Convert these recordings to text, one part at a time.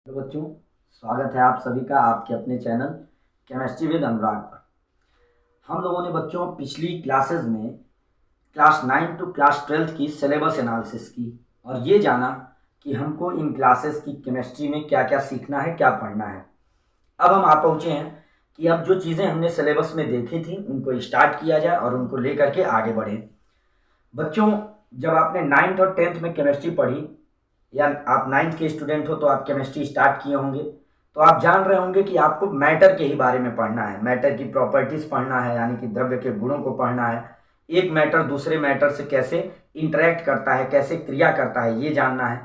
Hello बच्चों, स्वागत है आप सभी का आपके अपने चैनल केमिस्ट्री विद अनुराग पर। हम लोगों ने बच्चों पिछली क्लासेस में क्लास 9 टू क्लास 12 की सिलेबस एनालिसिस की और ये जाना कि हमको इन क्लासेस की केमिस्ट्री में क्या क्या सीखना है, क्या पढ़ना है। अब हम आ पहुँचे हैं कि अब जो चीज़ें हमने सिलेबस में देखी थी उनको स्टार्ट किया जाए और उनको लेकर के आगे बढ़े। बच्चों, जब आपने 9th और 10th में केमिस्ट्री पढ़ी या आप 9th के स्टूडेंट हो तो आप केमिस्ट्री स्टार्ट किए होंगे, तो आप जान रहे होंगे कि आपको मैटर के ही बारे में पढ़ना है। मैटर की प्रॉपर्टीज पढ़ना है, यानी कि द्रव्य के गुणों को पढ़ना है। एक मैटर दूसरे मैटर से कैसे इंटरेक्ट करता है, कैसे क्रिया करता है, ये जानना है।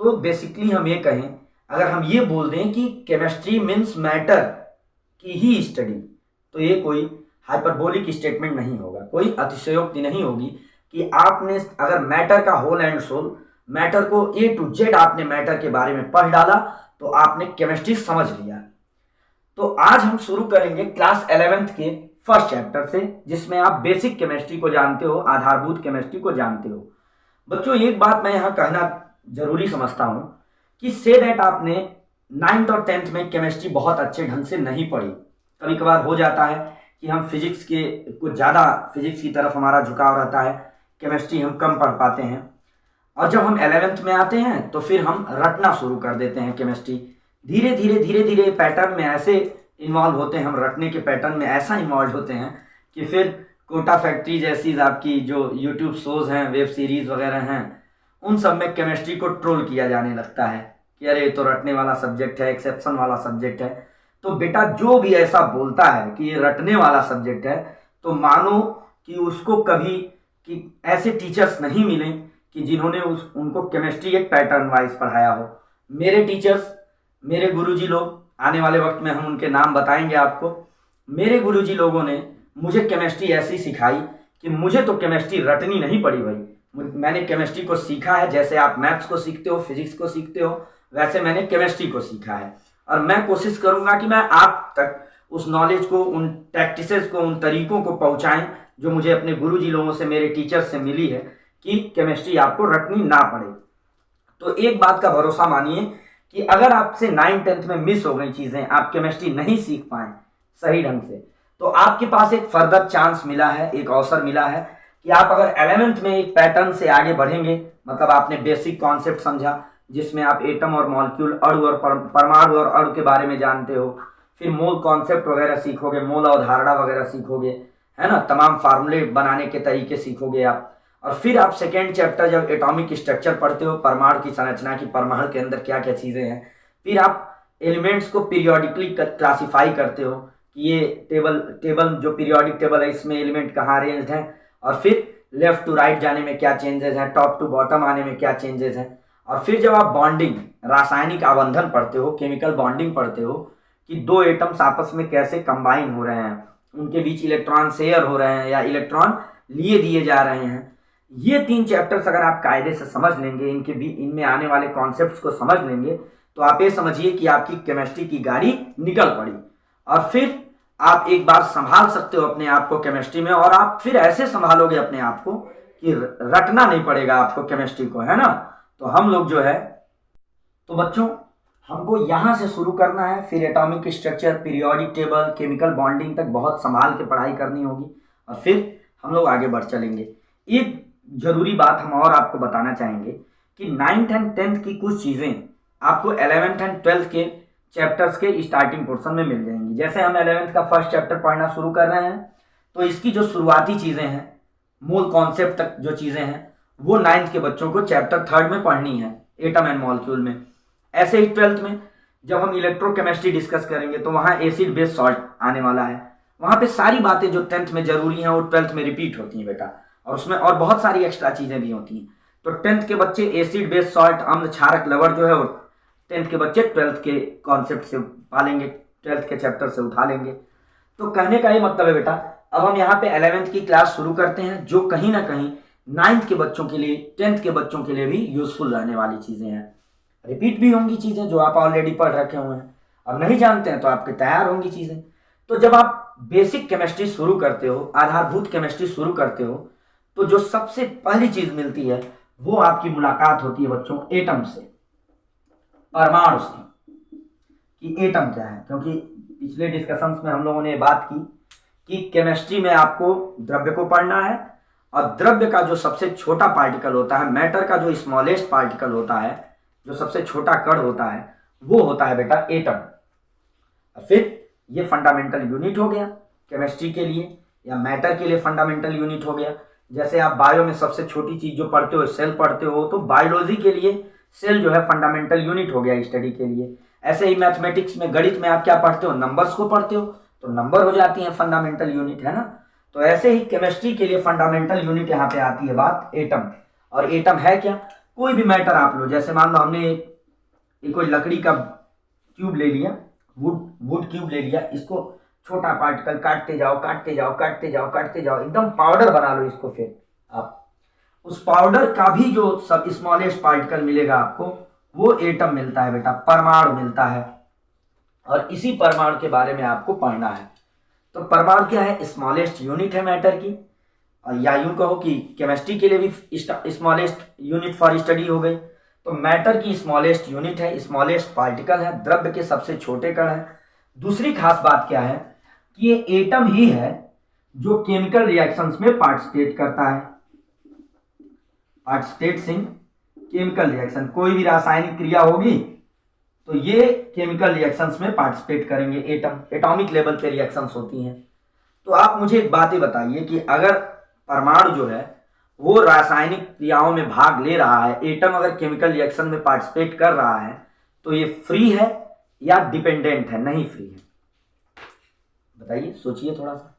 तो बेसिकली हम ये कहें, अगर हम ये बोल दें कि केमिस्ट्री मीन्स मैटर की ही स्टडी, तो ये कोई हाइपरबोलिक स्टेटमेंट नहीं होगा, कोई अतिशयोक्ति नहीं होगी कि आपने अगर मैटर का होल एंड सोल, मैटर को ए टू जेड आपने मैटर के बारे में पढ़ डाला तो आपने केमिस्ट्री समझ लिया। तो आज हम शुरू करेंगे क्लास 11th के फर्स्ट चैप्टर से, जिसमें आप बेसिक केमिस्ट्री को जानते हो, आधारभूत केमिस्ट्री को जानते हो। बच्चों, एक बात मैं यहाँ कहना जरूरी समझता हूँ कि से दैट आपने 9th और 10th में केमिस्ट्री बहुत अच्छे ढंग से नहीं पढ़ी। कभी कभार हो जाता है कि हम फिजिक्स के कुछ ज़्यादा फिजिक्स की तरफ हमारा झुकाव रहता है, केमिस्ट्री हम कम पढ़ पाते हैं, और जब हम 11th में आते हैं तो फिर हम रटना शुरू कर देते हैं केमिस्ट्री। धीरे धीरे पैटर्न में ऐसे इन्वॉल्व होते हैं, हम रटने के पैटर्न में ऐसा इन्वॉल्व होते हैं कि फिर कोटा फैक्ट्री जैसी आपकी जो यूट्यूब शोज हैं, वेब सीरीज वगैरह हैं, उन सब में केमिस्ट्री को ट्रोल किया जाने लगता है कि अरे ये तो रटने वाला सब्जेक्ट है, एक्सेप्शन वाला सब्जेक्ट है। तो बेटा, जो भी ऐसा बोलता है कि ये रटने वाला सब्जेक्ट है, तो मानो कि उसको कभी कि ऐसे टीचर्स नहीं मिले कि जिन्होंने उनको केमिस्ट्री एक पैटर्न वाइज पढ़ाया हो। मेरे टीचर्स, मेरे गुरुजी लोग, आने वाले वक्त में हम उनके नाम बताएंगे आपको। मेरे गुरुजी लोगों ने मुझे केमिस्ट्री ऐसी सिखाई कि मुझे तो केमिस्ट्री रटनी नहीं पड़ी भाई। मैंने केमिस्ट्री को सीखा है, जैसे आप मैथ्स को सीखते हो, फिजिक्स को सीखते हो, वैसे मैंने केमिस्ट्री को सीखा है। और मैं कोशिश करूंगा कि मैं आप तक उस नॉलेज को, उन प्रैक्टिसेस को, उन तरीकों को पहुंचाएं जो मुझे अपने गुरुजी लोगों से, मेरे टीचर्स से मिली है कि केमिस्ट्री आपको रटनी ना पड़े। तो एक बात का भरोसा मानिए कि अगर आपसे 9th-10th में मिस हो गई चीजें, आप केमिस्ट्री नहीं सीख पाए सही ढंग से, तो आपके पास एक फर्दर चांस मिला है, एक अवसर मिला है कि आप अगर 11th में एक पैटर्न से आगे बढ़ेंगे, मतलब आपने बेसिक कॉन्सेप्ट समझा जिसमें आप एटम और मॉलिक्यूल, अणु और परमाणु और अणु के बारे में जानते हो, फिर मोल कॉन्सेप्ट वगैरह सीखोगे, मोल अवधारणा वगैरह सीखोगे, है ना, तमाम फार्मूले बनाने के तरीके सीखोगे आप। और फिर आप सेकेंड चैप्टर जब एटॉमिक स्ट्रक्चर पढ़ते हो, परमाणु की संरचना की, परमाणु के अंदर क्या क्या चीजें हैं, फिर आप एलिमेंट्स को पीरियोडिकली क्लासिफाई करते हो कि ये टेबल जो पीरियोडिक टेबल है, इसमें एलिमेंट कहाँ अरेंज्ड हैं, और फिर लेफ्ट टू राइट जाने में क्या चेंजेस हैं, टॉप टू बॉटम आने में क्या चेंजेस हैं। और फिर जब आप बॉन्डिंग, रासायनिक आबंधन पढ़ते हो, केमिकल बॉन्डिंग पढ़ते हो कि दो एटम्स आपस में कैसे कंबाइन हो रहे हैं, उनके बीच इलेक्ट्रॉन शेयर हो रहे हैं या इलेक्ट्रॉन लिए दिए जा रहे हैं। ये 3 चैप्टर्स अगर आप कायदे से समझ लेंगे, इनमें आने वाले कॉन्सेप्ट्स को समझ लेंगे, तो आप ये समझिए कि आपकी केमिस्ट्री की गाड़ी निकल पड़ी। और फिर आप एक बार संभाल सकते हो अपने आप को केमिस्ट्री में, और आप फिर ऐसे संभालोगे अपने आप को कि रटना नहीं पड़ेगा आपको केमिस्ट्री को, है ना। तो हम लोग जो है, तो बच्चों हमको यहाँ से शुरू करना है, फिर atomic structure, periodic table, chemical bonding तक बहुत संभाल के पढ़ाई करनी होगी, और फिर हम लोग आगे बढ़ चलेंगे। एक जरूरी बात हम और आपको बताना चाहेंगे कि 9th एंड 10th की कुछ चीज़ें आपको 11th एंड 12th के चैप्टर्स के स्टार्टिंग पोर्शन में मिल जाएंगी। जैसे हम 11th का फर्स्ट चैप्टर पढ़ना शुरू कर रहे हैं, तो इसकी जो शुरुआती चीज़ें हैं, मूल कॉन्सेप्ट तक जो चीज़ें हैं, वो 9th के बच्चों को चैप्टर 3rd में पढ़नी है, एटम एंड मॉलिक्यूल में। ऐसे ही 12th में जब हम इलेक्ट्रोकेमिस्ट्री डिस्कस करेंगे तो वहाँ एसिड बेस सॉल्ट आने वाला है। वहाँ पे सारी बातें जो 10th में जरूरी हैं वो 12th में रिपीट होती हैं बेटा, और उसमें और बहुत सारी एक्स्ट्रा चीजें भी होती हैं। तो 10th के बच्चे एसिड बेस सॉल्ट, अम्ल क्षारक लवण जो है वो 10th के बच्चे 12th के कॉन्सेप्ट से पालेंगे, 12th के चैप्टर से उठा लेंगे। तो कहने का ये मतलब है बेटा, अब हम यहाँ पे 11th की क्लास शुरू करते हैं, जो कहीं ना कहीं 9th के बच्चों के लिए, 10th के बच्चों के लिए भी यूजफुल रहने वाली चीजें हैं। रिपीट भी होंगी चीजें जो आप ऑलरेडी पढ़ रखे हुए हैं, अब नहीं जानते हैं तो आपके तैयार होंगी चीजें। तो जब आप बेसिक केमिस्ट्री शुरू करते हो, आधारभूत केमिस्ट्री शुरू करते हो, तो जो सबसे पहली चीज मिलती है वो आपकी मुलाकात होती है बच्चों एटम से, परमाणु से। कि एटम क्या है, क्योंकि पिछले डिस्कशंस में हम लोगों ने बात की कि केमिस्ट्री में आपको द्रव्य को पढ़ना है, और द्रव्य का जो सबसे छोटा पार्टिकल होता है, मैटर का जो स्मॉलेस्ट पार्टिकल होता है, जो सबसे छोटा कण होता है, वो होता है बेटा एटम। फिर ये फंडामेंटल यूनिट हो गया केमिस्ट्री के लिए, या मैटर के लिए फंडामेंटल यूनिट हो गया। जैसे आप बायो में सबसे छोटी चीज जो पढ़ते हो सेल पढ़ते हो, तो बायोलॉजी के लिए सेल जो है फंडामेंटल यूनिट हो गया स्टडी के लिए। ऐसे ही मैथमेटिक्स में, गणित में आप क्या पढ़ते हो, नंबर्स को पढ़ते हो, तो नंबर हो जाती है फंडामेंटल यूनिट, है ना। तो ऐसे ही केमिस्ट्री के लिए फंडामेंटल यूनिट यहाँ पे आती है बात एटम। और एटम है क्या, कोई भी मैटर आप लो, जैसे मान लो हमने एक कोई लकड़ी का क्यूब ले लिया, वुड क्यूब ले लिया, इसको छोटा पार्टिकल काटते जाओ काटते जाओ काटते जाओ काटते जाओ, एकदम पाउडर बना लो इसको। फिर आप उस पाउडर का भी जो सब स्मॉलेस्ट पार्टिकल मिलेगा आपको, वो एटम मिलता है बेटा, परमाणु मिलता है। और इसी परमाणु के बारे में आपको पढ़ना है। तो परमाणु क्या है, स्मॉलेस्ट यूनिट है मैटर की, और या यूं कहो कि केमिस्ट्री के लिए भी स्मॉलेस्ट यूनिट फॉर स्टडी हो गई। तो मैटर की स्मॉलेस्ट यूनिट है, स्मॉलेस्ट पार्टिकल है, द्रव्य के सबसे छोटे कण है। दूसरी खास बात क्या है कि ये एटम ही है जो केमिकल रिएक्शंस में पार्टिसिपेट करता है, पार्टिसिपेट्स इन केमिकल रिएक्शन। कोई भी रासायनिक क्रिया होगी तो ये केमिकल रिएक्शंस में पार्टिसिपेट करेंगे एटम, एटॉमिक लेवल पे रिएक्शंस होती हैं। तो आप मुझे एक बात ही बताइए कि अगर परमाणु जो है वो रासायनिक क्रियाओं में भाग ले रहा है, एटम अगर केमिकल रिएक्शन में पार्टिसिपेट कर रहा है, तो ये फ्री है या डिपेंडेंट है? नहीं फ्री है। बताइए, सोचिए थोड़ा सा।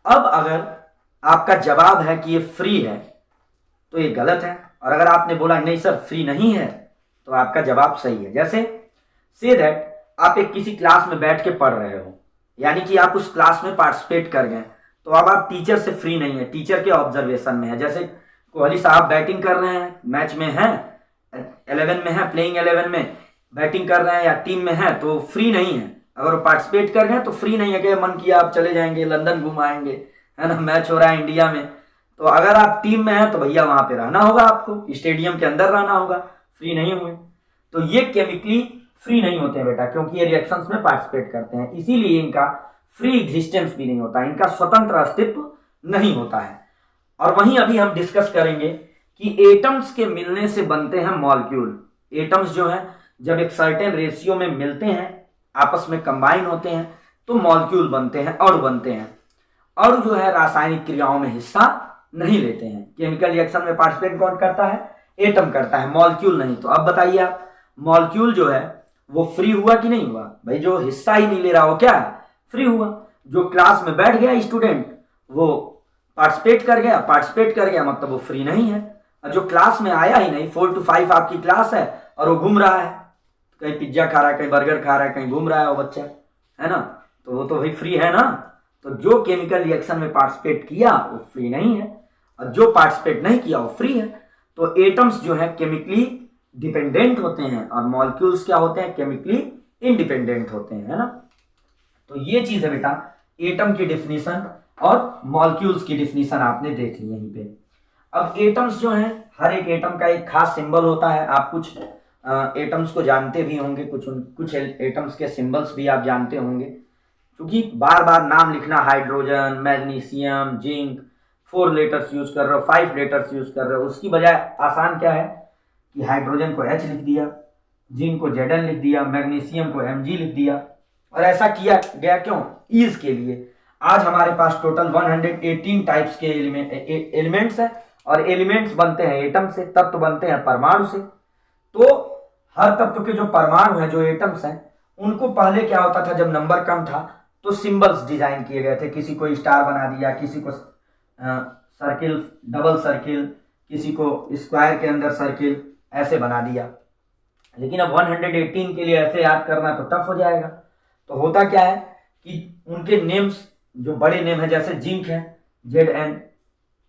अब अगर आपका जवाब है कि ये फ्री है तो ये गलत है, और अगर आपने बोला नहीं सर फ्री नहीं है तो आपका जवाब सही है। जैसे से दैट आप एक किसी क्लास में बैठ के पढ़ रहे हो, यानी कि आप उस क्लास में पार्टिसिपेट कर गए, तो अब आप टीचर से फ्री नहीं है, टीचर के ऑब्जर्वेशन में है। जैसे कोहली साहब बैटिंग कर रहे हैं, मैच में हैं, 11 में है, प्लेइंग 11 में बैटिंग कर रहे हैं या टीम में है, तो फ्री नहीं है। अगर वो पार्टिसिपेट कर गए तो फ्री नहीं है कि मन किया आप चले जाएंगे लंदन घूम आएंगे, है ना, मैच हो रहा है इंडिया में। तो अगर आप टीम में हैं तो भैया वहां पे रहना होगा, आपको स्टेडियम के अंदर रहना होगा, फ्री नहीं हुए। तो ये केमिकली फ्री नहीं होते हैं बेटा, क्योंकि ये रिएक्शंस में पार्टिसिपेट करते हैं, इसीलिए इनका फ्री एग्जिस्टेंस भी नहीं होता, इनका स्वतंत्र अस्तित्व नहीं होता है। और वहीं अभी हम डिस्कस करेंगे कि एटम्स के मिलने से बनते हैं मॉलिक्यूल। एटम्स जो है जब एक सर्टेन रेशियो में मिलते हैं, आपस में कंबाइन होते हैं, तो मॉलिक्यूल बनते हैं, अणु बनते हैं। अणु जो है रासायनिक क्रियाओं में हिस्सा नहीं लेते हैं। केमिकल रिएक्शन में पार्टिसिपेट कौन करता है? एटम करता है, मॉलिक्यूल नहीं। तो अब बताइए आप, मॉलिक्यूल जो है वो फ्री हुआ कि नहीं हुआ? भाई जो हिस्सा ही नहीं ले रहा हो क्या है? फ्री हुआ। जो क्लास में बैठ गया स्टूडेंट वो पार्टिसिपेट कर गया मतलब वो फ्री नहीं है। और जो क्लास में आया ही नहीं, 4 to 5 आपकी क्लास है और वो घूम रहा है, कहीं पिज्जा खा रहा है, कहीं बर्गर खा रहा है, कहीं घूम रहा है वो बच्चा, है ना, तो वो तो भाई फ्री है ना। तो जो केमिकल रिएक्शन में पार्टिसिपेट किया वो फ्री नहीं है, और जो पार्टिसिपेट नहीं किया वो फ्री है। तो एटम्स जो है केमिकली डिपेंडेंट होते हैं, और मॉलिक्यूल्स क्या होते हैं? केमिकली इंडिपेंडेंट होते हैं, है ना। तो ये चीज है बेटा एटम की डिफिनीशन, और मॉलिक्यूल्स की डिफिनीशन आपने देख ली यहीं पे। अब एटम्स जो हैं, हर एक एटम का एक खास सिंबल होता है। आप कुछ एटम्स को जानते भी होंगे, कुछ एटम्स के सिंबल्स भी आप जानते होंगे, क्योंकि बार बार नाम लिखना, hydrogen, magnesium, zinc, 4 letters use कर रहे हो, 5 लेटर्स यूज कर रहे हो, उसकी बजाय आसान क्या है कि हाइड्रोजन को H लिख दिया, जिंक को Zn लिख दिया, मैग्नीशियम को Mg लिख दिया। और ऐसा किया गया क्यों? ईज के लिए। आज हमारे पास टोटल 118 टाइप्स के एलिमेंट्स हैं, और एलिमेंट्स बनते हैं एटम से, तत्व बनते हैं परमाणु से। तो हर तत्व के जो परमाणु हैं, जो एटम्स हैं, उनको पहले क्या होता था, जब नंबर कम था तो सिंबल्स डिजाइन किए गए थे। किसी को स्टार बना दिया, किसी को सर्किल, डबल सर्किल, किसी को स्क्वायर के अंदर सर्किल, ऐसे बना दिया। लेकिन अब 118 के लिए ऐसे याद करना तो टफ हो जाएगा। तो होता क्या है कि उनके नेम्स जो बड़े नेम है, जैसे जिंक है Zn,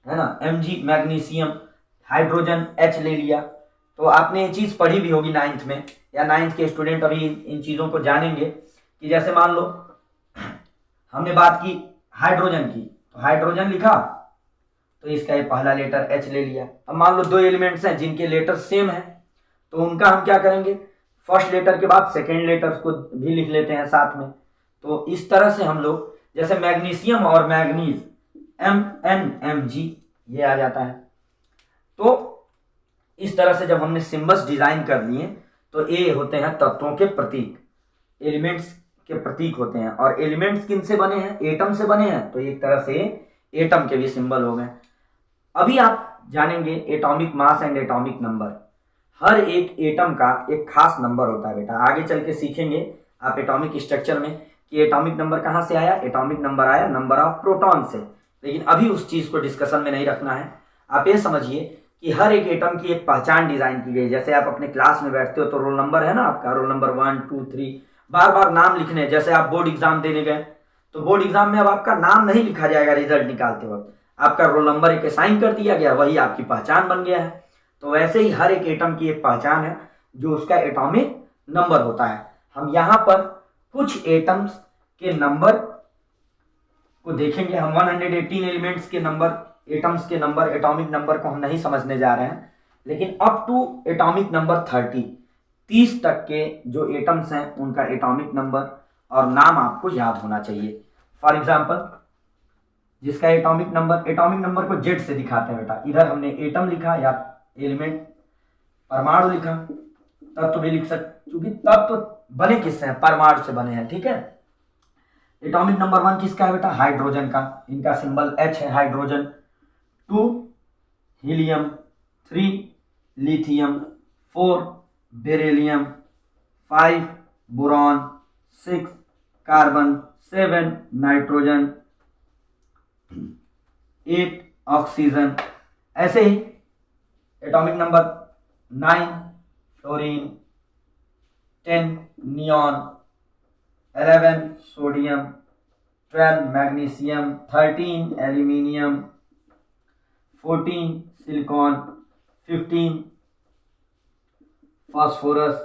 है ना, Mg मैग्नीशियम, हाइड्रोजन H ले लिया। तो आपने ये चीज पढ़ी भी होगी 9th में, या 9th के स्टूडेंट अभी इन चीजों को जानेंगे कि जैसे मान लो हमने बात की हाइड्रोजन की, तो हाइड्रोजन लिखा तो इसका ये पहला लेटर H ले लिया। अब मान लो 2 एलिमेंट्स हैं जिनके लेटर सेम है, तो उनका हम क्या करेंगे? फर्स्ट लेटर के बाद सेकेंड लेटर को भी लिख लेते हैं साथ में। तो इस तरह से हम लोग जैसे मैग्नीशियम और मैग्नीज MnMg ये आ जाता है। तो इस तरह से जब हमने सिंबल्स डिजाइन कर लिए तो ये होते हैं तत्वों के प्रतीक, एलिमेंट्स के प्रतीक होते हैं। और एलिमेंट्स किन से बने हैं? एटम से बने हैं, तो एक तरह से एटम के भी सिंबल हो गए। अभी आप जानेंगे atomic mass and atomic number. हर एक एटम का एक खास नंबर होता है बेटा, आगे चल के सीखेंगे आप एटॉमिक स्ट्रक्चर में कि एटॉमिक नंबर कहाँ से आया। एटॉमिक नंबर आया नंबर ऑफ प्रोटॉन से, लेकिन अभी उस चीज को डिस्कशन में नहीं रखना है। आप ये समझिए कि हर एक एटम की एक पहचान डिजाइन की गई। जैसे आप अपने क्लास में बैठते हो तो रोल नंबर है ना आपका, रोल नंबर 1 2 3, बार बार नाम लिखने। जैसे आप बोर्ड एग्जाम देने गए तो बोर्ड एग्जाम में अब आपका नाम नहीं लिखा जाएगा रिजल्ट निकालते वक्त, आपका रोल नंबर एक असाइन कर दिया गया, वही आपकी पहचान बन गया है। तो वैसे ही हर एक एटम की एक पहचान है जो उसका एटॉमिक नंबर होता है। हम यहाँ पर कुछ एटम्स के नंबर को देखेंगे। हम 118 एलिमेंट्स के नंबर, एटम्स के नंबर, एटॉमिक नंबर को हम नहीं समझने जा रहे हैं, लेकिन अप टू एटॉमिक नंबर 30 तक के जो एटम्स हैं उनका एटॉमिक नंबर और नाम आपको याद होना चाहिए। फॉर एग्जाम्पल जिसका एटॉमिक नंबर को जेड से दिखाते हैं बेटा। इधर हमने एटम लिखा या एलिमेंट, परमाणु लिखा, तत्व भी लिख सकते, क्योंकि तत्व बने किससे हैं? परमाणु से बने हैं, ठीक है। एटॉमिक नंबर 1 किसका है बेटा? हाइड्रोजन का, इनका सिंबल H है, hydrogen. 2 helium, 3 lithium, 4 beryllium, 5 boron, 6 carbon, 7 nitrogen, 8 oxygen. ऐसे ही atomic number 9 fluorine, 10 neon, 11 sodium, 12 magnesium, 13 aluminium, 14 silicon, 15 phosphorus,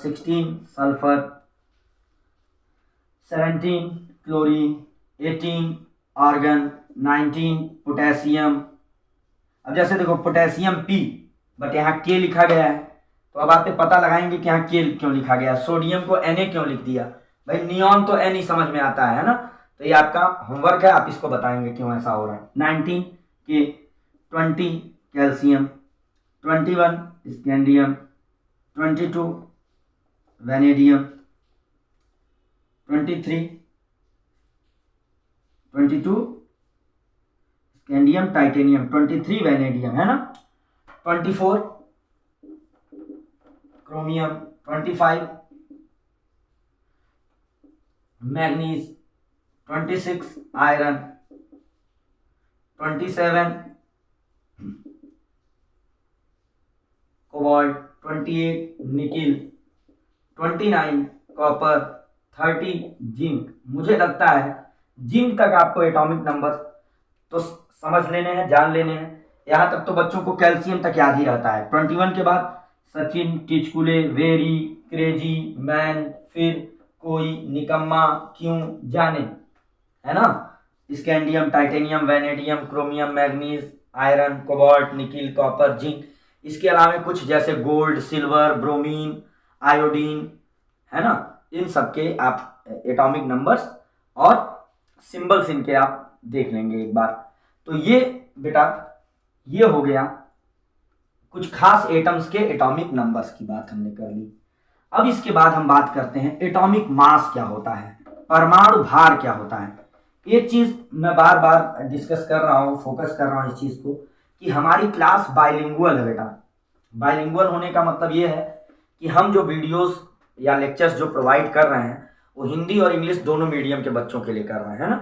16 sulphur, 17 chlorine, 18 argon, 19 potassium. अब जैसे देखो पोटेशियम P, बट यहाँ K लिखा गया है, तो अब आप पता लगाएंगे कि यहाँ K क्यों लिखा गया। सोडियम को Na क्यों लिख दिया? भाई नियॉन तो N ही समझ में आता है ना। तो ये आपका होमवर्क है, आप इसको बताएंगे क्यों ऐसा हो रहा है। 19 K, 20 calcium, 21 scandium, 22 vanadium, 22 scandium titanium, 23 vanadium है ना, 24 chromium, 25 manganese, 26 iron, 27 cobalt, 28 nickel, 29 copper, 30 zinc. मुझे लगता है जिंक तक आपको एटॉमिक नंबर तो समझ लेने हैं, जान लेने हैं। यहाँ तक तो बच्चों को कैल्शियम तक याद ही रहता है। 21 के बाद Sachin, Tichkule, very, crazy, man, फिर कोई, निकम्मा, क्यों, जाने, है ना। Scandium, titanium, vanadium, chromium, manganese, iron, cobalt, nickel, copper, zinc. इसके अलावा कुछ जैसे गोल्ड, सिल्वर, ब्रोमीन, आयोडीन, है ना। इन सबके आप एटॉमिक नंबर्स और सिंबल्स इनके आप देख लेंगे एक बार। तो ये बेटा ये हो गया कुछ खास एटम्स के एटॉमिक नंबर्स की बात हमने कर ली। अब इसके बाद हम बात करते हैं एटॉमिक मास क्या होता है, परमाणु भार क्या होता है। एक चीज मैं बार बार डिस्कस कर रहा हूँ, फोकस कर रहा हूँ इस चीज को कि हमारी क्लास बाइलिंगुअल है बेटा। बाइलिंगुअल होने का मतलब ये है कि हम जो वीडियोस या लेक्चर्स जो प्रोवाइड कर रहे हैं वो हिंदी और इंग्लिश दोनों मीडियम के बच्चों के लिए कर रहे हैं, है ना।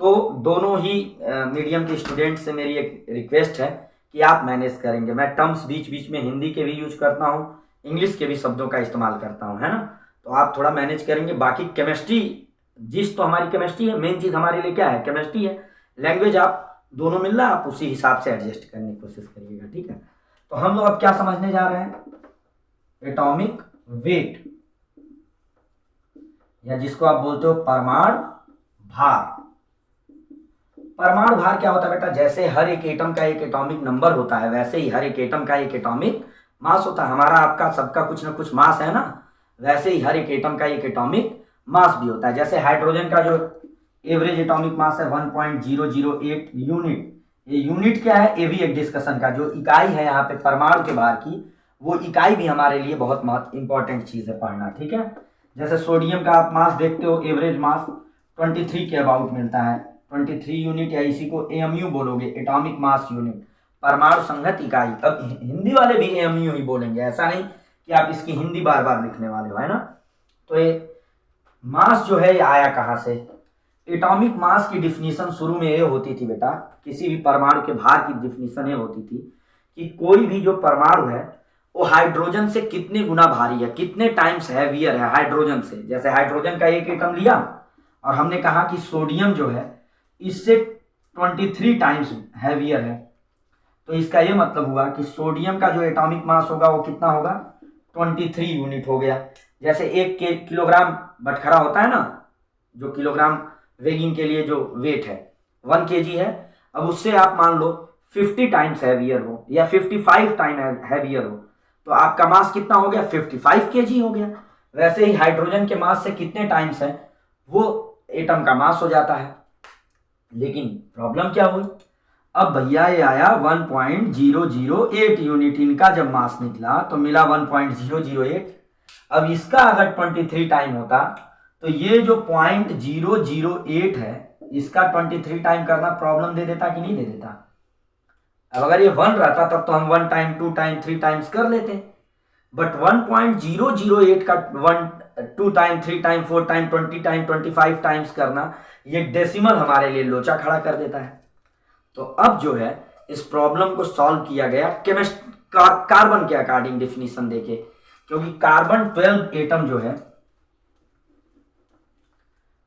तो दोनों ही मीडियम के स्टूडेंट से मेरी एक रिक्वेस्ट है कि आप मैनेज करेंगे। मैं टर्म्स बीच बीच में हिंदी के भी यूज करता हूँ, इंग्लिश के भी शब्दों का इस्तेमाल करता हूँ, है ना। तो आप थोड़ा मैनेज करेंगे। बाकी केमिस्ट्री जिस तो हमारी केमिस्ट्री है, मेन चीज़ हमारे लिए क्या है, केमिस्ट्री है। लैंग्वेज आप दोनों मिल रहा है, आप उसी हिसाब से एडजस्ट करने की कोशिश करिएगा, ठीक है। तो हम लोग अब क्या समझने जा रहे हैं, एटॉमिक वेट, या जिसको आप बोलते हो परमाणु भार। परमाणु भार क्या होता है बेटा, जैसे हर एक एटम का एक एटॉमिक नंबर होता है, वैसे ही हर एक एटम का एक एटॉमिक मास होता है। हमारा आपका सबका कुछ ना कुछ मास है ना, वैसे ही हर एक एटम का एक एटॉमिक मास भी होता है। जैसे हाइड्रोजन का जो एवरेज एटॉमिक मास है 1.008 यूनिट। ये यूनिट क्या है, ये भी एक डिस्कशन का जो इकाई है यहाँ पे परमाणु के बाहर की, वो इकाई भी हमारे लिए बहुत इंपॉर्टेंट चीज है पढ़ना, ठीक है। जैसे सोडियम का आप मास देखते हो, एवरेज मास 23 के अबाउट मिलता है, 23 यूनिट, या इसी को एएमयू बोलोगे, एटॉमिक मास यूनिट, परमाणु संहत इकाई। अब हिंदी वाले भी एएमयू ही बोलेंगे, ऐसा नहीं कि आप इसकी हिंदी बार बार लिखने वाले हो, है ना। तो ये मास जो है ये आया कहाँ से। एटॉमिक मास की डिफिनीशन शुरू में ये होती थी बेटा, किसी भी परमाणु के भार की डिफिनीशन ये होती थी कि कोई भी जो परमाणु है वो हाइड्रोजन से कितने गुना भारी है, कितने टाइम्स हैवियर है हाइड्रोजन से। जैसे हाइड्रोजन का एक एटम लिया और हमने कहा कि सोडियम जो है इससे 23 टाइम्स हैवियर है, तो इसका ये मतलब हुआ कि सोडियम का जो एटॉमिक मास होगा वो कितना होगा, 23 यूनिट हो गया। जैसे 1 किलोग्राम बटखरा होता है ना, जो किलोग्राम वेगिंग के लिए जो वेट है 1 kg है, अब उससे आप मान लो 50 टाइम्स हैवियर हो या 55 टाइम हैवियर हो, तो आपका मास कितना हो गया, 55 kg हो गया। वैसे ही हाइड्रोजन के मास से कितने टाइम्स है वो एटम का मास हो जाता है। लेकिन प्रॉब्लम क्या हुई, अब भैया ये आया 1.008 यूनिट, इनका जब मास निकला तो मिला 1.008। अब इसका अगर 23 टाइम होता तो ये जो 0.008 है इसका 23 टाइम करना प्रॉब्लम दे देता कि नहीं दे देता। अब अगर ये 1 रहता तब तो हम 1 टाइम 2 टाइम 3 टाइम्स कर लेते, बट 1.008 का 1 2 time 3 time 4 time 20 time 25 times करना, ये डेसिमल हमारे लिए लोचा खड़ा कर देता है। तो अब जो है इस प्रॉब्लम को सॉल्व किया गया कार्बन के अकॉर्डिंग डिफिनीशन देके, क्योंकि कार्बन 12 एटम जो है,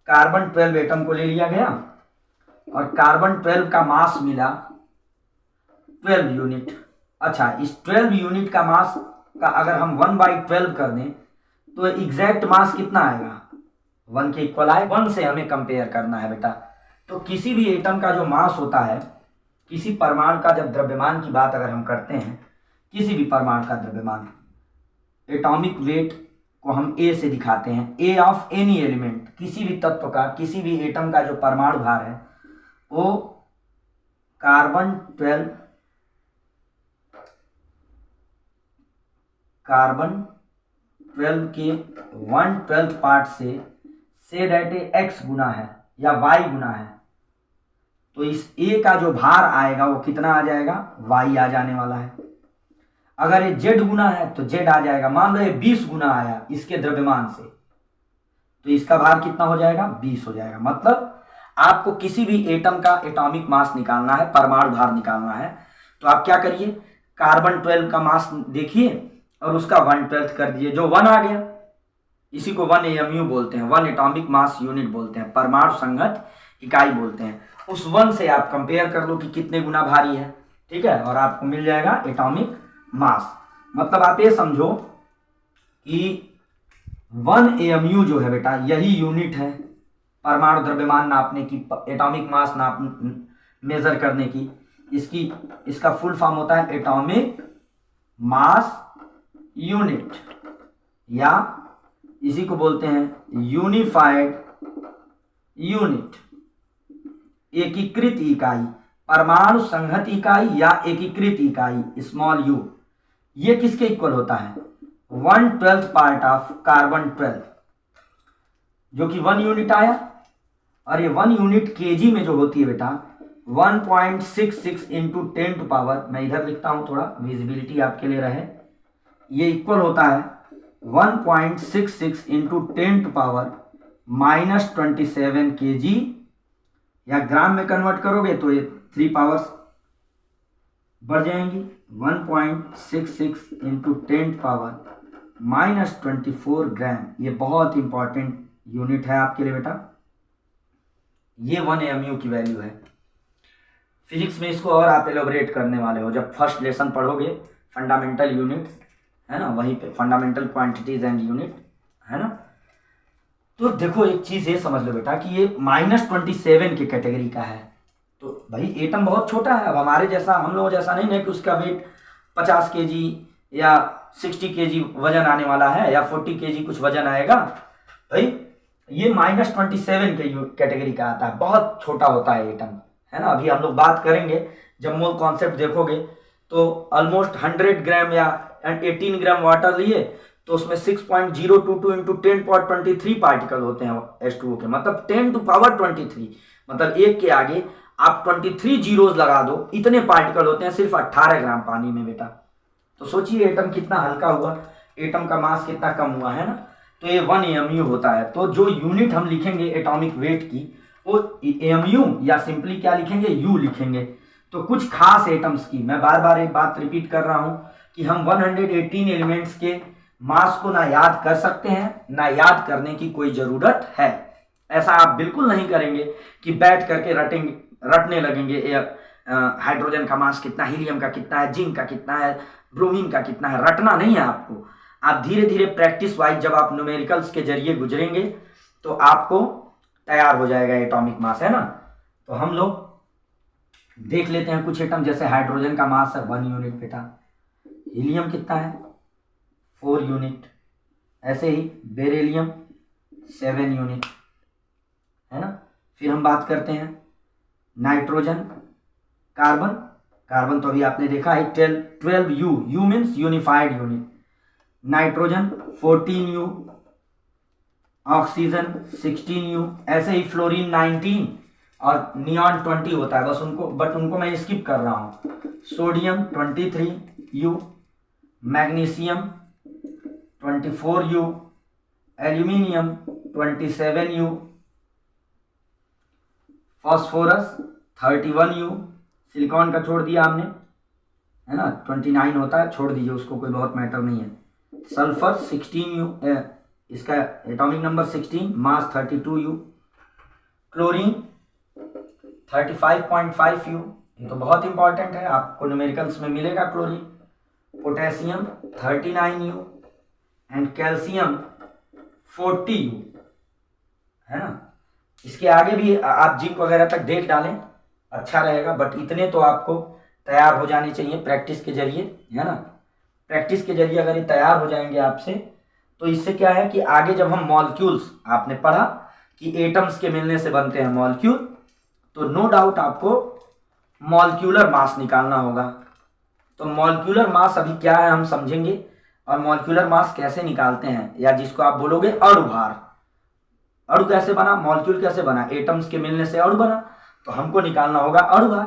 कार्बन 12 एटम को ले लिया गया और कार्बन 12 का मास मिला 12 यूनिट। अच्छा, इस 12 यूनिट का मास का अगर हम 1/12 कर दें तो एग्जैक्ट मास कितना आएगा, 1 के इक्वल आए। 1 से हमें कंपेयर करना है बेटा। तो किसी भी एटम का जो मास होता है, किसी परमाणु का जब द्रव्यमान की बात अगर हम करते हैं, किसी भी परमाणु का द्रव्यमान, एटॉमिक वेट को हम ए से दिखाते हैं, ए ऑफ एनी एलिमेंट, किसी भी तत्व का, किसी भी एटम का जो परमाणु भार है वो कार्बन 12 के 1/12 पार्ट से दैट एक्स गुना है या वाई गुना है, तो इस ए का जो भार आएगा वो कितना आ जाएगा, वाई आ जाने वाला है। अगर ये जेड गुना है तो जेड आ जाएगा। मान लो ये 20 गुना आया इसके द्रव्यमान से, तो इसका भार कितना हो जाएगा, 20 हो जाएगा। मतलब आपको किसी भी एटम का एटॉमिक मास निकालना है, परमाणु भार निकालना है, तो आप क्या करिए, कार्बन 12 का मास देखिए और उसका 1/12 कर दिए, जो 1 आ गया, इसी को 1 AMU बोलते हैं, 1 एटॉमिक मास यूनिट बोलते हैं, परमाणु संगत इकाई बोलते हैं। उस 1 से आप कंपेयर कर लो कि कितने गुना भारी है, ठीक है, और आपको मिल जाएगा एटॉमिक मास। मतलब आप ये समझो कि 1 AMU जो है बेटा यही यूनिट है परमाणु द्रव्यमान नापने की, एटॉमिक मास मेजर करने की। इसका फुल फॉर्म होता है एटॉमिक मास यूनिट, या इसी को बोलते हैं यूनिफाइड यूनिट, एकीकृत इकाई, परमाणु संहत इकाई या एकीकृत इकाई, स्मॉल यू। ये किसके इक्वल होता है, 1/12 पार्ट ऑफ कार्बन 12, जो कि 1 यूनिट आया। और ये 1 यूनिट केजी में जो होती है बेटा 1.66 इंटू 10 टू पावर, मैं इधर लिखता हूं थोड़ा विजिबिलिटी आपके लिए रहे, ये इक्वल होता है 1.66 इंटू 10 टू पावर -27 kg, या ग्राम में कन्वर्ट करोगे तो ये 3 पावर्स बढ़ जाएंगी, 1.66 इंटू 10 पावर -24 ग्राम। ये बहुत इंपॉर्टेंट यूनिट है आपके लिए बेटा, ये 1 AMU की वैल्यू है। फिजिक्स में इसको और आप एलोबरेट करने वाले हो जब फर्स्ट लेसन पढ़ोगे, फंडामेंटल यूनिट्स है ना, वहीं पे फंडामेंटल क्वांटिटीज एंड यूनिट है ना। तो देखो एक चीज ये समझ लो बेटा कि ये -27 की कैटेगरी का है, तो भाई एटम बहुत छोटा है। अब हमारे जैसा, हम लोग जैसा नहीं है कि उसका वेट 50 kg या 60 kg वजन आने वाला है या 40 kg कुछ वजन आएगा भाई, ये -27 के कैटेगरी का आता है, बहुत छोटा होता है एटम, है ना। अभी हम लोग बात करेंगे, जब मोल कॉन्सेप्ट देखोगे तो ऑलमोस्ट 100 ग्राम या 18 ग्राम वाटर लिए तो उसमें 6.022 इंटू 10⁻23 पार्टिकल होते हैं H2O के, मतलब 10⁻23, मतलब एक के आगे आप 23 जीरोज लगा दो, इतने पार्टिकल होते हैं सिर्फ 18 ग्राम पानी में बेटा। तो सोचिए एटम कितना हल्का हुआ, एटम का मास कितना कम हुआ, है ना। तो ये 1 AMU होता है। तो जो यूनिट हम लिखेंगे एटॉमिक वेट की वो AMU या सिंपली क्या लिखेंगे, U लिखेंगे। तो कुछ खास एटम्स की मैं बार बार एक बात रिपीट कर रहा हूं कि हम 118 एलिमेंट्स के मास को ना याद कर सकते हैं, ना याद करने की कोई जरूरत है। ऐसा आप बिल्कुल नहीं करेंगे कि बैठ करके रटने लगेंगे हाइड्रोजन का मास कितना, हीलियम का कितना है, जिंक का कितना है, ब्रोमीन का कितना है, रटना नहीं है आपको। आप धीरे धीरे प्रैक्टिस वाइज जब आप न्यूमेरिकल्स के जरिए गुजरेंगे तो आपको तैयार हो जाएगा एटॉमिक मास, है ना। तो हम लोग देख लेते हैं कुछ एटम, जैसे हाइड्रोजन का मास है 1 यूनिट बेटा, हीलियम कितना है 4 यूनिट, ऐसे ही बेरिलियम 7 यूनिट, है ना। फिर हम बात करते हैं नाइट्रोजन, कार्बन तो अभी आपने देखा है 12 you means unified unit, nitrogen 14 you, oxygen 16 you, ऐसे ही फ्लोरीन 19 और नियॉन 20 होता है, बस उनको मैं स्किप कर रहा हूं। Sodium 23 you, magnesium 24 you, aluminium 27 you, phosphorus 31 you, silicon का छोड़ दिया हमने, है ना, 29 होता है, छोड़ दीजिए उसको, कोई बहुत मैटर नहीं है। सल्फर 16 यू, इसका atomic number 16, mass 32 you, chlorine 35.5 you, ये तो बहुत इंपॉर्टेंट है, आपको न्यूमेरिकल्स में मिलेगा chlorine. Potassium 39 you and calcium 40 you, है ना। इसके आगे भी आप जिंक वगैरह तक देख डालें, अच्छा रहेगा, बट इतने तो आपको तैयार हो जाने चाहिए प्रैक्टिस के जरिए, है ना। प्रैक्टिस के जरिए अगर ये तैयार हो जाएंगे आपसे तो इससे क्या है कि आगे जब हम मॉलिक्यूल्स, आपने पढ़ा कि एटम्स के मिलने से बनते हैं मॉलिक्यूल, तो नो डाउट आपको मॉलिक्यूलर मास निकालना होगा। तो मॉलिक्यूलर मास अभी क्या है हम समझेंगे, और मॉलिक्यूलर मास कैसे निकालते हैं, या जिसको आप बोलोगे अणुभार। अणु कैसे बना, मॉलिक्यूल कैसे बना, एटम्स के मिलने से अणु बना, तो हमको निकालना होगा अणुभार।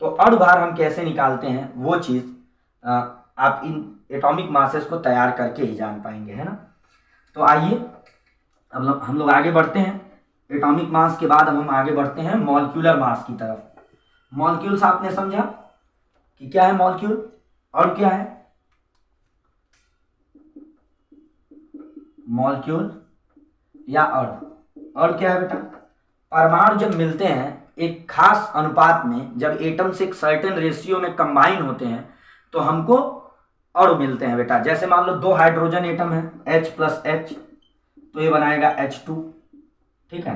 तो अणुभार हम कैसे निकालते हैं वो चीज आप इन एटॉमिक मासेस को तैयार करके ही जान पाएंगे, है ना। तो आइए अब हम लोग आगे बढ़ते हैं। एटॉमिक मास के बाद अब हम आगे बढ़ते हैं मॉलिक्यूलर मास की तरफ। मॉलिक्यूल्स आपने समझा कि क्या है मॉलिक्यूल और क्या है, मॉलिक्यूल या अणु क्या है बेटा, परमाणु जब मिलते हैं एक खास अनुपात में, जब एटम्स एक सर्टेन रेशियो में कंबाइन होते हैं तो हमको अणु मिलते हैं बेटा। जैसे मान लो 2 हाइड्रोजन एटम है H+H, तो ये बनाएगा H2, ठीक है।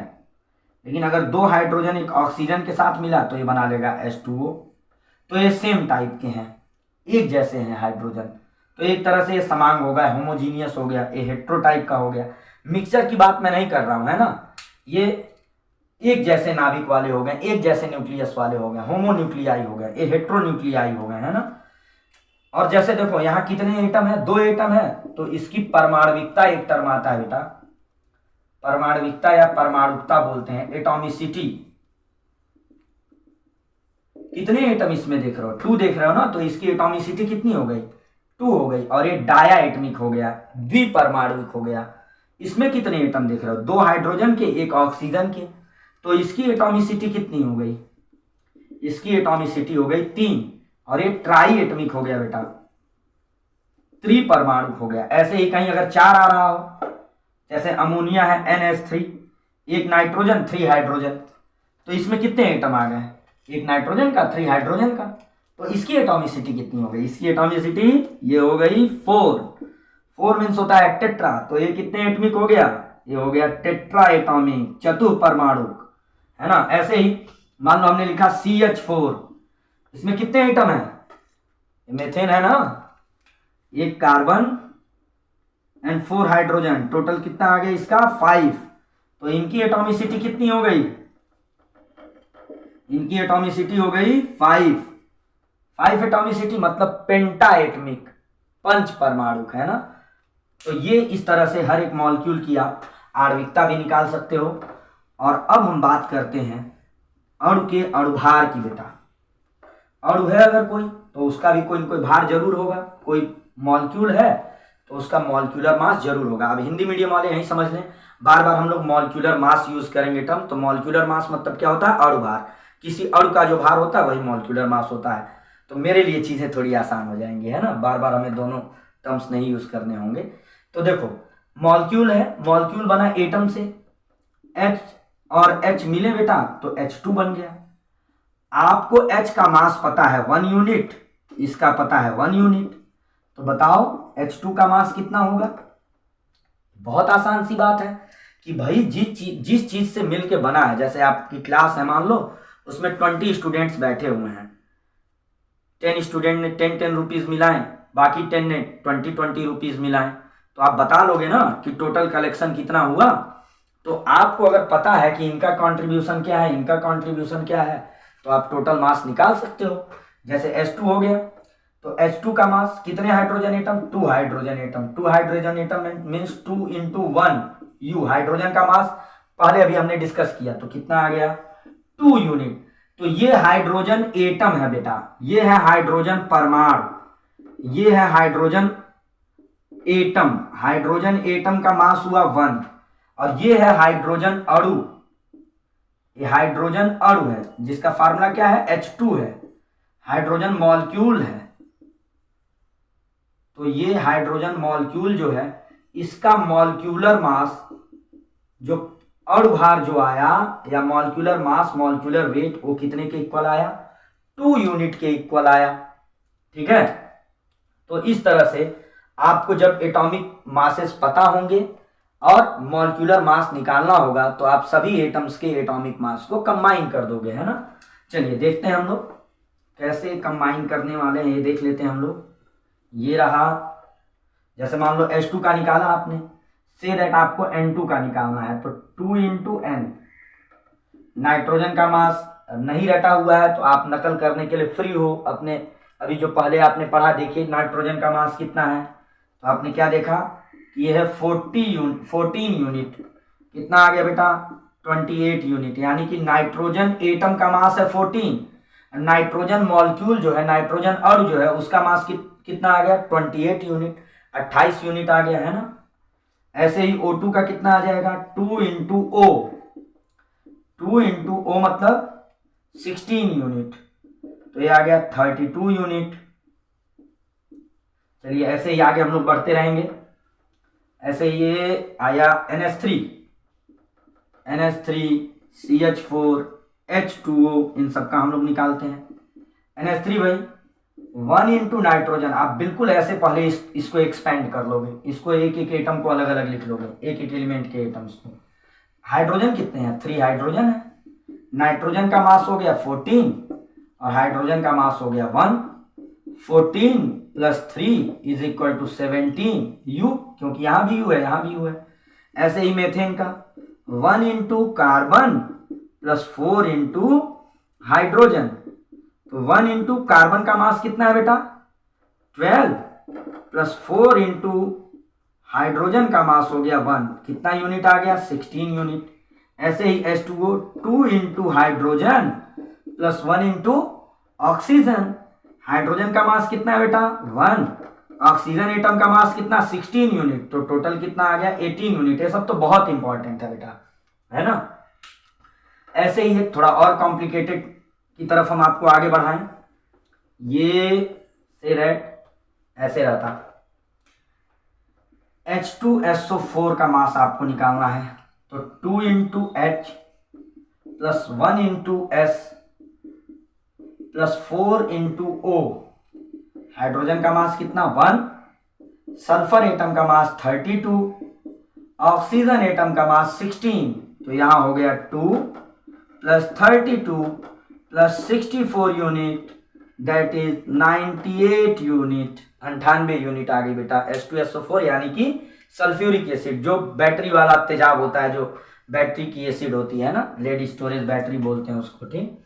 लेकिन अगर 2 हाइड्रोजन एक ऑक्सीजन के साथ मिला तो ये बना लेगा H2O। तो ये सेम टाइप के हैं, एक जैसे हैं हाइड्रोजन, तो एक तरह से ये समांग हो गया, होमोजीनियस हो गया, ये हेट्रो टाइप का हो गया। मिक्सचर की बात मैं नहीं कर रहा हूं, है ना। ये एक जैसे नाभिक वाले हो गए, एक जैसे न्यूक्लियस वाले हो गए, होमोन्यूक्लियाई हो गए, ये हेट्रोन्यूक्लियाई हो गए, है ना। और जैसे देखो यहाँ कितने एटम है, 2 एटम है, तो इसकी परमाणविकता एक टर्म आता है बेटा, परमाणविकता या परमाणुकता बोलते हैं, एटॉमिसिटी। कितने एटम इसमें देख रहे हो, 2 देख रहे हो ना, तो इसकी एटॉमिसिटी कितनी हो गई, 2 हो गई। और ये डाया एटमिक हो गया, द्विपरमाणुक हो गया। इसमें कितने एटम देख रहे हो, 2 हाइड्रोजन के, 1 ऑक्सीजन के, तो इसकी एटॉमिसिटी कितनी हो गई, इसकी एटॉमिसिटी हो गई 3। और ये ट्राई एटमिक हो गया बेटा, त्रिपरमाणुक हो गया। ऐसे ही कहीं अगर 4 आ रहा हो, जैसे अमोनिया है NH3, 1 नाइट्रोजन 3 हाइड्रोजन, तो इसमें कितने एटम आ गए, 1 नाइट्रोजन का 3 हाइड्रोजन का, तो इसकी एटॉमिसिटी कितनी हो गई, इसकी एटॉमिसिटी ये हो गई 4 मीन्स होता है टेट्रा, तो ये कितने एटमिक हो गया, ये हो गया टेट्रा एटॉमिक, चतुर्परमाणुक, है ना। ऐसे ही मान लो हमने लिखा CH4, इसमें कितने एटम है, मेथेन है ना, एक कार्बन एंड 4 हाइड्रोजन, टोटल कितना आ गया इसका 5। तो इनकी एटॉमिसिटी कितनी हो गई, इनकी एटॉमिसिटी हो गई 5 एटॉमिसिटी मतलब पेंटा एटमिक, पंच परमाणुक है ना। तो ये इस तरह से हर एक मॉलिक्यूल की आप आणविकता भी निकाल सकते हो। और अब हम बात करते हैं अणु के अणुभार की। बेटा अणु है अगर कोई तो उसका भी कोई न कोई भार जरूर होगा, कोई मॉलिक्यूल है तो उसका मॉलिक्यूलर मास जरूर होगा। अब हिंदी मीडियम वाले यही समझ लें, बार बार हम लोग मॉलिक्यूलर मास यूज करेंगे टर्म, तो मॉलिक्यूलर मास मतलब क्या होता है, अणु भार। किसी अणु का जो भार होता है वही मॉलिक्यूलर मास होता है। तो मेरे लिए चीजें थोड़ी आसान हो जाएंगी, है ना, बार बार हमें दोनों टर्म्स नहीं यूज करने होंगे। तो देखो मॉलिक्यूल है, मॉलिक्यूल बना एटम से, H और H मिले बेटा तो H2 बन गया। आपको H का मास पता है 1 यूनिट, इसका पता है 1 यूनिट, तो बताओ H2 का मास कितना होगा। बहुत आसान सी बात है कि भाई जिस चीज से मिलके बना है, जैसे आपकी क्लास है मान लो, उसमें 20 स्टूडेंट्स बैठे हुए हैं, 10 स्टूडेंट ने 10 रुपीज मिलाएं, बाकी 10 ने 20 रुपीज मिलाएं, तो आप बता लोगे ना कि टोटल कलेक्शन कितना हुआ। तो आपको अगर पता है कि इनका कंट्रीब्यूशन क्या है, इनका कंट्रीब्यूशन क्या है, तो आप टोटल मास निकाल सकते हो। जैसे H2 हो गया तो H2 का मास कितने hydrogen atom, 2 hydrogen atom, 2 hydrogen atom means 2 × 1 U। Hydrogen का मास पहले अभी हमने डिस्कस किया तो कितना आ गया 2 यूनिट। तो ये हाइड्रोजन एटम है बेटा, ये है हाइड्रोजन परमाणु, ये है हाइड्रोजन एटम। हाइड्रोजन एटम का मास हुआ 1 और ये है हाइड्रोजन अणु, ये हाइड्रोजन अणु है जिसका फार्मूला क्या है H2 है, हाइड्रोजन मॉलिक्यूल है। तो ये हाइड्रोजन मॉलिक्यूल जो है इसका मॉलिक्यूलर मास, जो अणुभार जो आया या मॉलिक्यूलर मास, मॉलिक्यूलर वेट, वो कितने के इक्वल आया, 2 यूनिट के इक्वल आया। ठीक है, तो इस तरह से आपको जब एटॉमिक मासेस पता होंगे और मॉलिक्यूलर मास निकालना होगा तो आप सभी एटम्स के एटॉमिक मास को कंबाइन कर दोगे, है ना। चलिए देखते हैं हम लोग कैसे कंबाइन करने वाले हैं, ये देख लेते हैं हम लोग। ये रहा, जैसे मान लो H2 का निकाला आपने, से दैट आपको N2 का निकालना है, तो 2 × N। नाइट्रोजन का मास नहीं रटा हुआ है तो आप नकल करने के लिए फ्री हो अपने, अभी जो पहले आपने पढ़ा, देखिए नाइट्रोजन का मास कितना है, तो आपने क्या देखा कि ये है 14 यूनिट। कितना आ गया बेटा 28 यूनिट, यानी कि नाइट्रोजन एटम का मास है 14, नाइट्रोजन मॉलिक्यूल जो है, नाइट्रोजन अणु जो है, उसका मास कितना आ गया 28 यूनिट, 28 यूनिट आ गया, है ना। ऐसे ही O2 का कितना आ जाएगा 2 × O, 2 × O मतलब 16 यूनिट, तो ये आ गया 32 यूनिट। चलिए ऐसे ही आगे हम लोग बढ़ते रहेंगे। ऐसे ये आया NH3, CH4, H2O, इन सबका हम लोग निकालते हैं। NH3 भाई 1 × नाइट्रोजन, आप बिल्कुल ऐसे पहले इसको एक्सपेंड कर लोगे, इसको एक एक एटम को अलग अलग लिख लोगे, एक एक एलिमेंट के एटम्स को। हाइड्रोजन कितने हैं 3 हाइड्रोजन है, नाइट्रोजन का मास हो गया 14 और हाइड्रोजन का मास हो गया 1, 14 + 3 = 17 U, क्योंकि यहां भी U है, यहां भी U है। ऐसे ही मेथेन का 1 × कार्बन + 4 × हाइड्रोजन, तो 1 × कार्बन का मास कितना है बेटा 12 + 4 × हाइड्रोजन का मास हो गया 1, कितना यूनिट आ गया 16 यूनिट। ऐसे ही H2O 2 × हाइड्रोजन + 1 × ऑक्सीजन, हाइड्रोजन का मास कितना है बेटा 1, ऑक्सीजन एटम का मास कितना 16 यूनिट, तो टोटल कितना आ गया 18 यूनिट। ये सब तो बहुत इंपॉर्टेंट है बेटा, है ना। ऐसे ही एक थोड़ा और कॉम्प्लिकेटेड की तरफ हम आपको आगे बढ़ाएं, ये से रेट ऐसे रहता, H2SO4 का मास आपको निकालना है, तो 2 × H + 1 × S + 4 × O। हाइड्रोजन का मास कितना 1, सल्फर एटम का मास 32, ऑक्सीजन एटम का मास 16, तो यहां हो गया 2 + 32 + 64 unit that is 98 unit, 98 unit आ गई बेटा H2SO4 यानी कि सल्फ्यूरिक एसिड, जो बैटरी वाला तेजाब होता है, जो बैटरी की एसिड होती है ना, लेड स्टोरेज बैटरी बोलते हैं उसको, ठीक।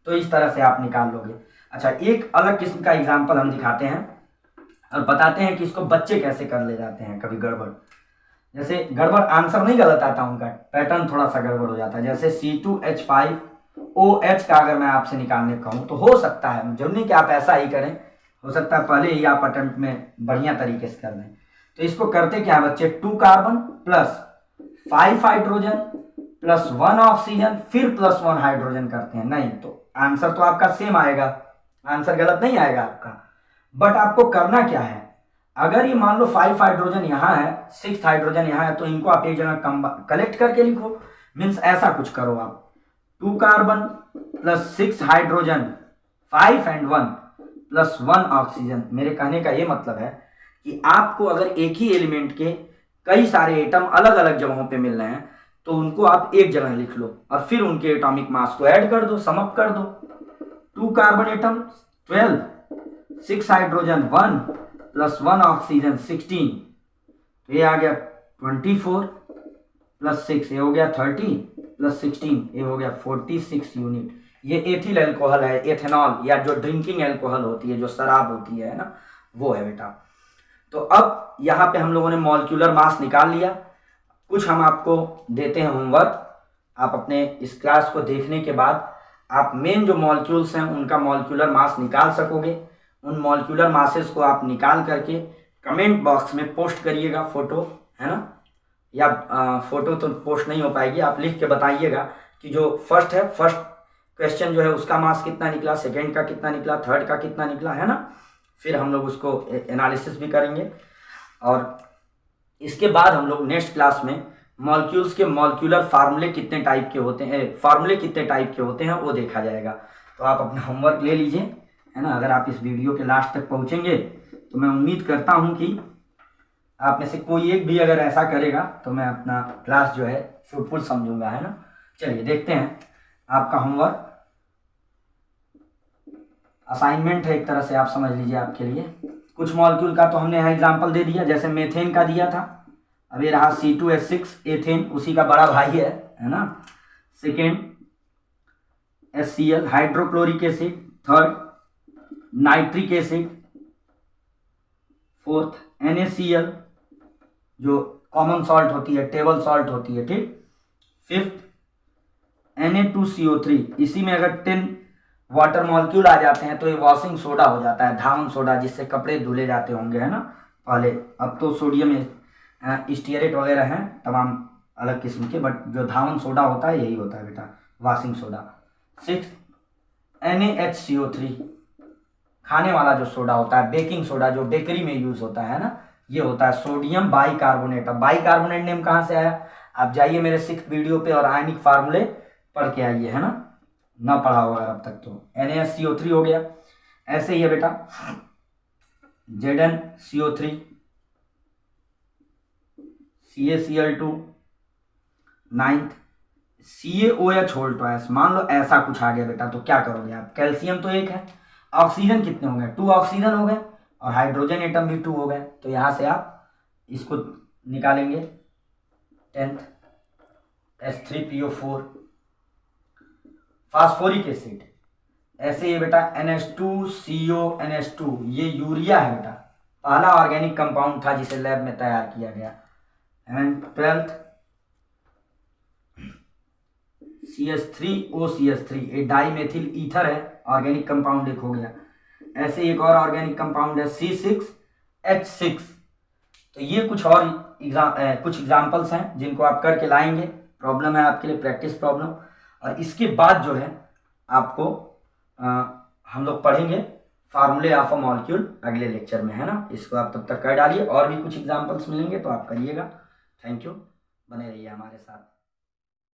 तो इस तरह से आप निकाल लोगे। अच्छा, एक अलग किस्म का एग्जाम्पल हम दिखाते हैं और बताते हैं कि इसको बच्चे कैसे कर ले जाते हैं कभी गड़बड़। जैसे गड़बड़ आंसर नहीं गलत आता, उनका पैटर्न थोड़ा सा गड़बड़ हो जाता है। जैसे C2H5OH का अगर मैं आपसे निकालने कहूँ तो हो सकता है, जरूरी नहीं कि आप ऐसा ही करें, हो सकता है पहले ही आप अटेम्प्ट में बढ़िया तरीके से कर दें। तो इसको करते क्या बच्चे, 2 carbon plus 5 hydrogen plus 1 oxygen फिर प्लस 1 हाइड्रोजन करते हैं। नहीं तो आंसर तो आपका सेम आएगा, आंसर गलत नहीं आएगा आपका। बट आपको करना क्या है, अगर ये मान लो 5 हाइड्रोजन यहाँ है, 6 हाइड्रोजन यहाँ है, तो इनको आप एक जगह कलेक्ट करके लिखो। मीन्स ऐसा कुछ करो आप, 2 carbon plus 6 hydrogen 5 and 1 plus 1 oxygen. मेरे कहने का ये मतलब है कि आपको अगर एक ही एलिमेंट के कई सारे एटम अलग अलग जगहों पे मिल रहे हैं तो उनको आप एक जगह लिख लो और फिर उनके एटॉमिक मास को ऐड कर दो, सम अप कर दो। 2 carbon atom 12, 6 hydrogen 1 plus 1 oxygen 16, तो ये आ गया 24 प्लस 6, ये हो गया 30 प्लस 16, ये हो गया 46 यूनिट। ये एथिल एल्कोहल है, एथेनॉल, या जो ड्रिंकिंग एल्कोहल होती है, जो शराब होती है ना, वो है बेटा। तो अब यहाँ पे हम लोगों ने मॉलिक्यूलर मास निकाल लिया। कुछ हम आपको देते हैं होमवर्क, आप अपने इस क्लास को देखने के बाद आप मेन जो मॉलिक्यूल्स हैं उनका मॉलिक्यूलर मास निकाल सकोगे। उन मॉलिक्यूलर मासेस को आप निकाल करके कमेंट बॉक्स में पोस्ट करिएगा, फोटो है ना, या फोटो तो पोस्ट नहीं हो पाएगी, आप लिख के बताइएगा कि जो फर्स्ट है, फर्स्ट क्वेश्चन जो है उसका मास कितना निकला, सेकेंड का कितना निकला, थर्ड का कितना निकला, है ना। फिर हम लोग उसको एनालिसिस भी करेंगे और इसके बाद हम लोग नेक्स्ट क्लास में मॉलिक्यूल्स के मॉलिक्यूलर फार्मूले कितने टाइप के होते हैं, फार्मूले कितने टाइप के होते हैं वो देखा जाएगा। तो आप अपना होमवर्क ले लीजिए, है ना। अगर आप इस वीडियो के लास्ट तक पहुंचेंगे तो मैं उम्मीद करता हूं कि आप में से कोई एक भी अगर ऐसा करेगा तो मैं अपना क्लास जो है फ्रूटफुल समझूंगा, है ना। चलिए देखते हैं आपका होमवर्क, असाइनमेंट है एक तरह से, आप समझ लीजिए आपके लिए। कुछ मॉलिक्यूल का तो हमने यहाँ एग्जाम्पल दे दिया, जैसे मेथेन का दिया था, अब ये रहा C2H6 एथेन, उसी का बड़ा भाई है ना। Second HCl hydrochloric acid, third nitric acid, fourth NaCl जो कॉमन सॉल्ट होती है, टेबल सॉल्ट होती है, ठीक। फिफ्थ Na2CO3, इसी में अगर 10 वाटर मॉलिक्यूल आ जाते हैं तो ये वॉशिंग सोडा हो जाता है, धावन सोडा, जिससे कपड़े धुले जाते होंगे, है ना पहले। अब तो सोडियम स्टीयरेट वगैरह हैं तमाम अलग किस्म के, बट जो धावन सोडा होता है यही होता है बेटा, वॉशिंग सोडा। 6 NaHCO3 खाने वाला जो सोडा होता है, बेकिंग सोडा जो बेकरी में यूज होता है ना, ये होता है सोडियम बाइकार्बोनेट। अब बाइकार्बोनेट नेम कहाँ से आया, आप जाइए मेरे 6th वीडियो पे और आयनिक फार्मूले पढ़ के आइए, है ना पढ़ा होगा अब तक तो। NaCO3 हो गया। ऐसे ही है बेटा ZnCO3, CaCl2, 9th CaOH whole twice. मान लो ऐसा कुछ आ गया बेटा तो क्या करोगे आप, कैल्शियम तो एक है, ऑक्सीजन कितने हो गए, 2 ऑक्सीजन हो गए और हाइड्रोजन एटम भी 2 हो गए, तो यहाँ से आप इसको निकालेंगे। 10th H3PO4 phosphoric acid. ऐसे ये बेटा NH2CONH2, ये यूरिया है बेटा, पहला ऑर्गेनिक कंपाउंड था जिसे लैब में तैयार किया गया। एंड 12th CH3OCH3, ये डाईमेथिल ईथर है, ऑर्गेनिक कंपाउंड एक हो गया। ऐसे एक और ऑर्गेनिक कंपाउंड है C6H6। तो ये कुछ और कुछ एग्जाम्पल्स हैं जिनको आप करके लाएंगे, प्रॉब्लम है आपके लिए, प्रैक्टिस प्रॉब्लम। और इसके बाद जो है आपको हम लोग पढ़ेंगे फार्मूले ऑफ अ मॉलिक्यूल अगले लेक्चर में, है ना। इसको आप तब तक कर डालिए, और भी कुछ एग्जाम्पल्स मिलेंगे तो आप करिएगा। थैंक यू, बने रहिए हमारे साथ।